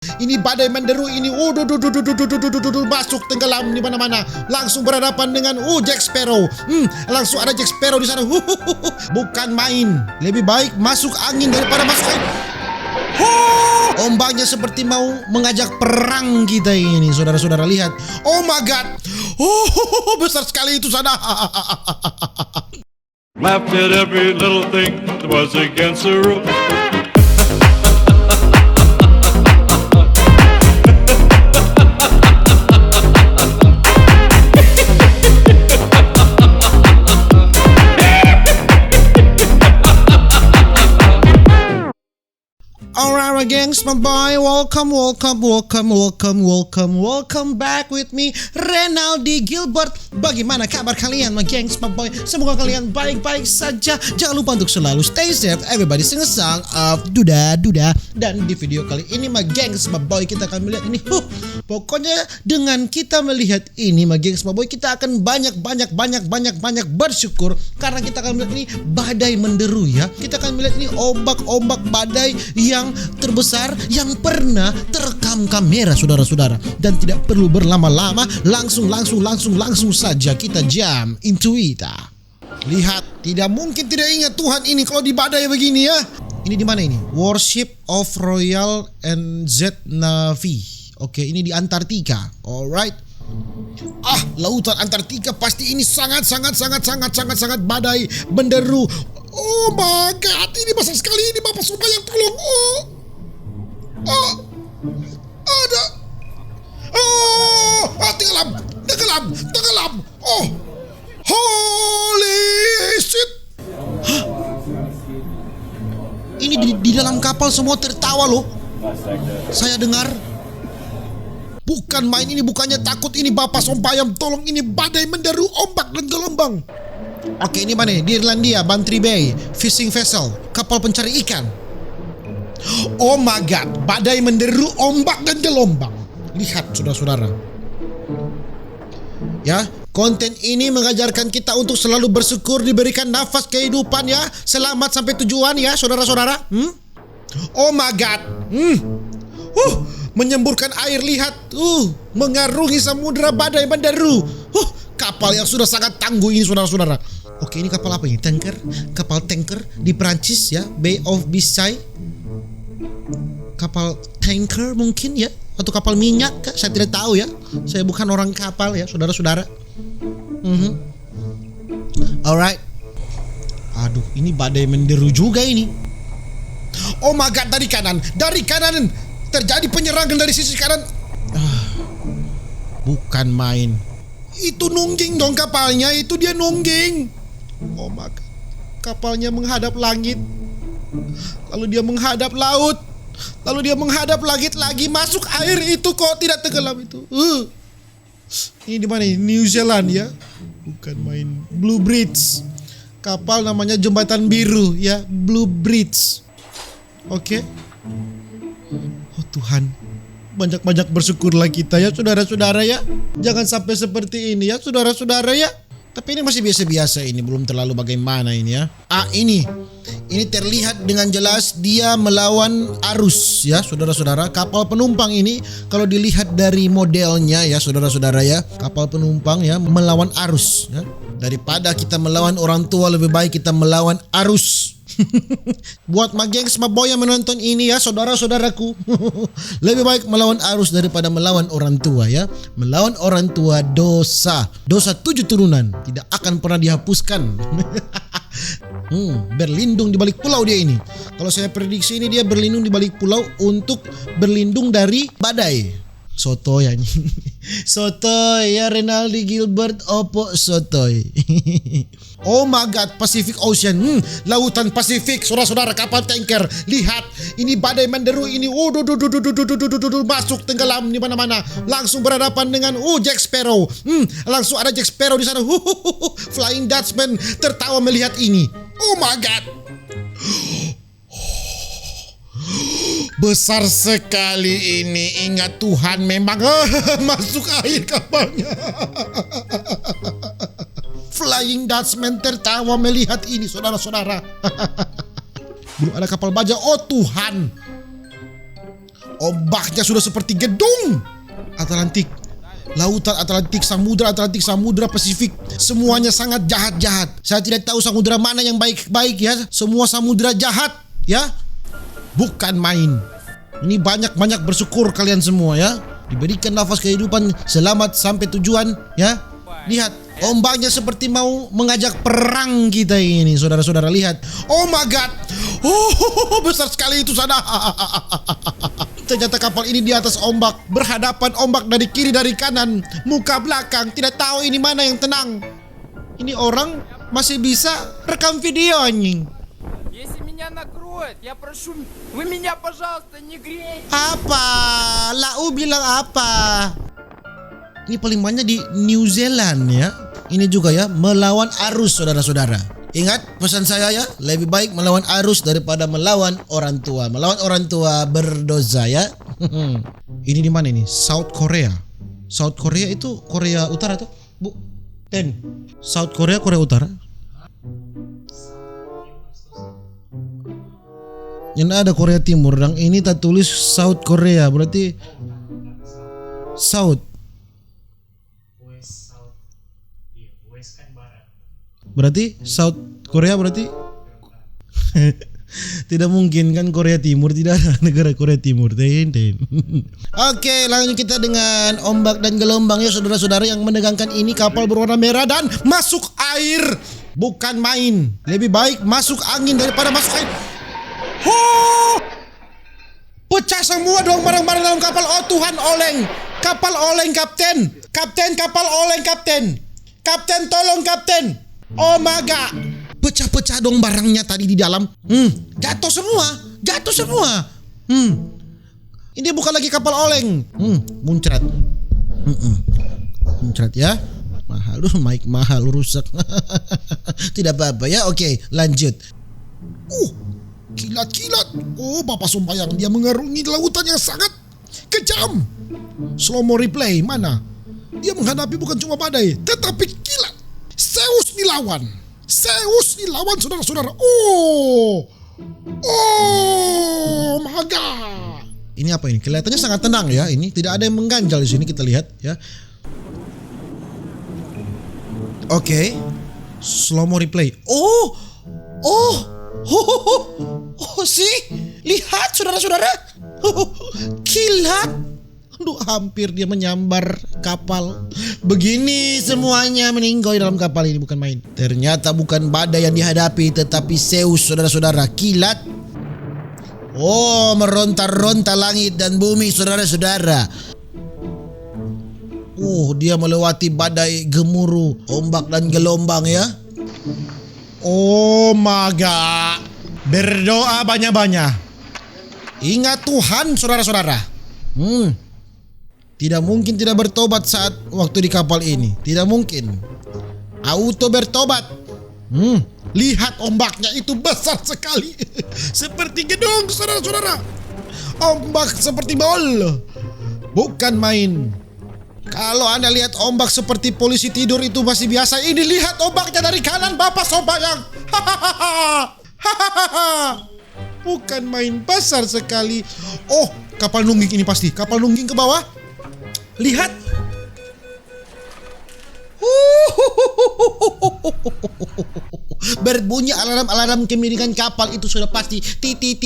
Ini badai menderu ini. Masuk tenggelam di mana-mana. Langsung berhadapan dengan Jack Sparrow. Langsung ada Jack Sparrow di sana. Bukan main. Lebih baik masuk angin daripada masuk air. Ombaknya seperti mau mengajak perang kita ini, saudara-saudara, lihat. Oh my god. Besar sekali itu sana. Laughed at every little thing that was against the rules. Alright, gengs, my boy, welcome back with me, Renaldi Gilbert. Bagaimana kabar kalian, my gengs, my boy? Semoga kalian baik-baik saja. Jangan lupa untuk selalu stay safe. Everybody sing a song of Duda. Dan di video kali ini, my gengs, my boy, kita akan melihat ini. Pokoknya dengan kita melihat ini, my gengs, my boy, kita akan banyak bersyukur karena kita akan melihat ini badai menderu ya. Kita akan melihat ini ombak badai yang terbesar yang pernah terekam kamera, saudara-saudara. Dan tidak perlu berlama-lama, langsung saja kita jump into it. Lihat, tidak mungkin tidak ingat Tuhan ini kalau di badai begini ya. Ini di mana ini? Warship of Royal NZ Navy. Oke, ini di Antartika. Alright. Lautan Antartika pasti ini sangat badai menderu. Oh my god, ini besar sekali ini, Bapak Subayang, tolong. Ada. Tenggelam. Holy shit. Ini di dalam kapal semua tertawa loh. Saya dengar. Bukan main ini, bukannya takut ini, Bapak Subayang, tolong, ini badai menderu, ombak dan gelombang. Oke, ini mana? Di Irlandia, Bantry Bay, fishing vessel, kapal pencari ikan. Oh my god, badai menderu, ombak dan gelombang. Lihat, saudara-saudara. Ya, konten ini mengajarkan kita untuk selalu bersyukur, diberikan nafas kehidupan ya. Selamat sampai tujuan ya, saudara-saudara. Oh my god. Menyemburkan air, lihat. Mengarungi samudera, badai menderu. Kapal yang sudah sangat tangguh ini, saudara-saudara. Oke, ini kapal apa ini? Kapal tanker di Prancis ya, Bay of Biscay. Kapal tanker mungkin ya, atau kapal minyak kah? Saya tidak tahu ya. Saya bukan orang kapal ya, saudara-saudara. Alright. Aduh, ini badai menderu juga ini. Oh my god, dari kanan terjadi penyerangan dari sisi kanan. Bukan main. Itu nungging dong kapalnya, itu dia nungging. Oh my god. Kapalnya menghadap langit. Lalu dia menghadap laut. Lalu dia menghadap langit lagi, masuk air itu kok tidak tenggelam itu. Ini di mana ini? New Zealand ya. Bukan main. Blue Bridge. Kapal namanya Jembatan Biru ya, Blue Bridge. Oke. Oh Tuhan, banyak bersyukurlah kita ya, saudara-saudara ya. Jangan sampai seperti ini ya, saudara-saudara ya. Tapi ini masih biasa-biasa, ini belum terlalu bagaimana ini ya. Ini terlihat dengan jelas dia melawan arus ya, saudara-saudara. Kapal penumpang ini kalau dilihat dari modelnya ya, saudara-saudara ya, kapal penumpang ya melawan arus ya. Daripada kita melawan orang tua, lebih baik kita melawan arus. Buat my gengs, my boy yang menonton ini ya, saudara-saudaraku. Lebih baik melawan arus daripada melawan orang tua ya. Melawan orang tua dosa 7 turunan tidak akan pernah dihapuskan. Berlindung di balik pulau dia ini. Kalau saya prediksi ini dia berlindung di balik pulau untuk berlindung dari badai. Sotoy anjing. Sotoy ya, Renaldi Gilbert, opo sotoy. Oh my god, Pacific Ocean. Lautan Pasifik, saudara-saudara, kapal tanker. Lihat, ini badai menderu ini. Masuk tenggelam di mana-mana. Langsung berhadapan dengan Jack Sparrow. Langsung ada Jack Sparrow di sana. Flying Dutchman tertawa melihat ini. Oh my god. Besar sekali ini. Ingat Tuhan memang masuk air kapalnya. Flying Dutchman tertawa melihat ini, saudara-saudara. Belum ada kapal baja. Oh Tuhan. Ombaknya sudah seperti gedung Atlantik, lautan Atlantik, Samudra Pasifik. Semuanya sangat jahat-jahat. Saya tidak tahu samudra mana yang baik-baik ya. Semua samudra jahat ya. Bukan main. Ini banyak-banyak bersyukur kalian semua ya. Diberikan nafas kehidupan, selamat sampai tujuan ya. Lihat, ombaknya seperti mau mengajak perang kita ini, saudara-saudara. Lihat. Oh my god. Oh, besar sekali itu sana. Ternyata kapal ini di atas ombak, berhadapan ombak dari kiri dari kanan, muka belakang, tidak tahu ini mana yang tenang. Ini orang masih bisa rekam video anjing. Если меня накроет, я прошу, вы меня, пожалуйста, не грейте. Apa? Lau bilang apa? Ini paling banyak di New Zealand ya. Ini juga ya, melawan arus saudara-saudara. Ingat pesan saya ya, lebih baik melawan arus daripada melawan orang tua. Melawan orang tua berdosa ya. Ini di mana ini? South Korea. South Korea itu Korea Utara tuh, Bu? South Korea, Korea Utara. Yang ada Korea Timur, dan ini tak tulis South Korea, berarti South. Berarti South Korea berarti tidak mungkin kan Korea Timur, tidak ada negara Korea Timur. Oke, lanjut kita dengan ombak dan gelombang ya saudara-saudara yang menegangkan ini. Kapal berwarna merah dan masuk air. Bukan main. Lebih baik masuk angin daripada masuk air. Pecah semua dong barang-barang dalam kapal. Oh Tuhan, oleng. Kapal oleng kapten. Kapten, kapal oleng kapten. Kapten, tolong kapten. Oh my god. Pecah-pecah dong barangnya tadi di dalam. Jatuh semua. Jatuh semua. Ini bukan lagi kapal oleng. Muncrat. Muncrat ya. Mahal, mic mahal rusak. Tidak apa-apa ya. Oke, lanjut. Kilat-kilat. Oh, Bapak Sumpayang, dia mengarungi lautan yang sangat kejam. Slow mo replay, mana? Dia menghadapi bukan cuma badai, tetapi kilat. Zeus dilawan. Zeus dilawan, saudara-saudara. Oh my god. Ini apa ini? Kelihatannya sangat tenang ya. Ini tidak ada yang mengganjal di sini, kita lihat ya. Oke. Slow mo replay. Oh, sih, lihat saudara-saudara. Kilat. Aduh, hampir dia menyambar kapal. Begini semuanya meninggoy dalam kapal ini, bukan main. Ternyata bukan badai yang dihadapi, tetapi Zeus, saudara-saudara. Kilat. Oh, meronta-ronta langit dan bumi, saudara-saudara. Dia melewati badai, gemuruh, ombak dan gelombang ya. Oh my god. Berdoa banyak-banyak. Ingat Tuhan, saudara-saudara. Tidak mungkin tidak bertobat saat waktu di kapal ini. Tidak mungkin. Auto bertobat. Lihat ombaknya itu besar sekali. Seperti gedung, saudara-saudara. Ombak seperti bol. Bukan main. Kalau Anda lihat ombak seperti polisi tidur itu masih biasa. Ini lihat ombaknya dari kanan, Bapak Sumpayang. Bukan main, besar sekali. Oh, kapal nungging ini pasti. Kapal nungging ke bawah. Lihat. Berbunyi alarm-alarm kemiringan kapal itu sudah pasti. Titit.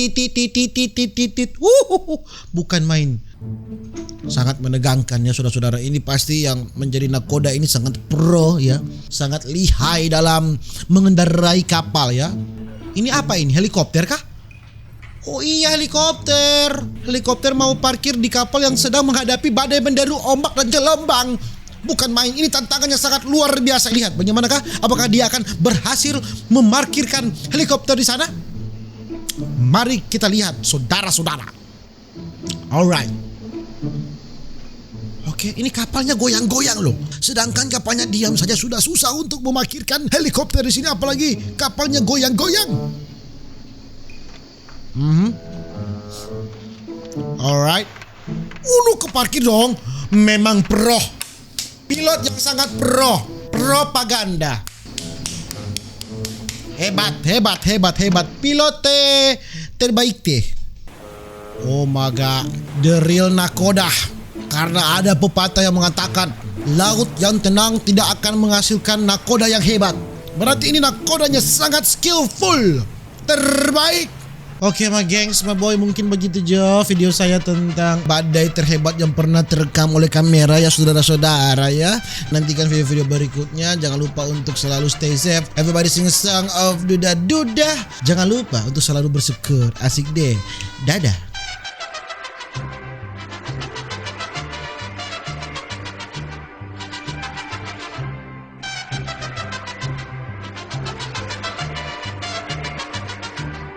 Bukan main. Sangat menegangkan ya saudara-saudara. Ini pasti yang menjadi nakoda ini sangat pro ya. Sangat lihai dalam mengendarai kapal ya. Ini apa ini? Helikopter kah? Oh iya, helikopter. Helikopter mau parkir di kapal yang sedang menghadapi badai menderu, ombak dan gelombang. Bukan main, ini tantangannya sangat luar biasa. Lihat bagaimanakah? Apakah dia akan berhasil memarkirkan helikopter di sana? Mari kita lihat, saudara-saudara. Alright. Oke, ini kapalnya goyang-goyang loh. Sedangkan kapalnya diam saja sudah susah untuk memarkirkan helikopter di sini, apalagi kapalnya goyang-goyang. Alright. Lu keparkir dong. Memang pro. Pilot yang sangat pro. Propaganda. Hebat. Pilot terbaik teh. Oh my god, the real nakoda. Karena ada pepatah yang mengatakan laut yang tenang tidak akan menghasilkan nakoda yang hebat. Berarti ini nakodanya sangat skillful, terbaik. Oke my gengs, my boy, mungkin begitu aja video saya tentang badai terhebat yang pernah terekam oleh kamera ya saudara-saudara ya. Nantikan video-video berikutnya. Jangan lupa untuk selalu stay safe. Everybody sing a song of Duda Duda. Jangan lupa untuk selalu bersyukur. Asik deh. Dadah.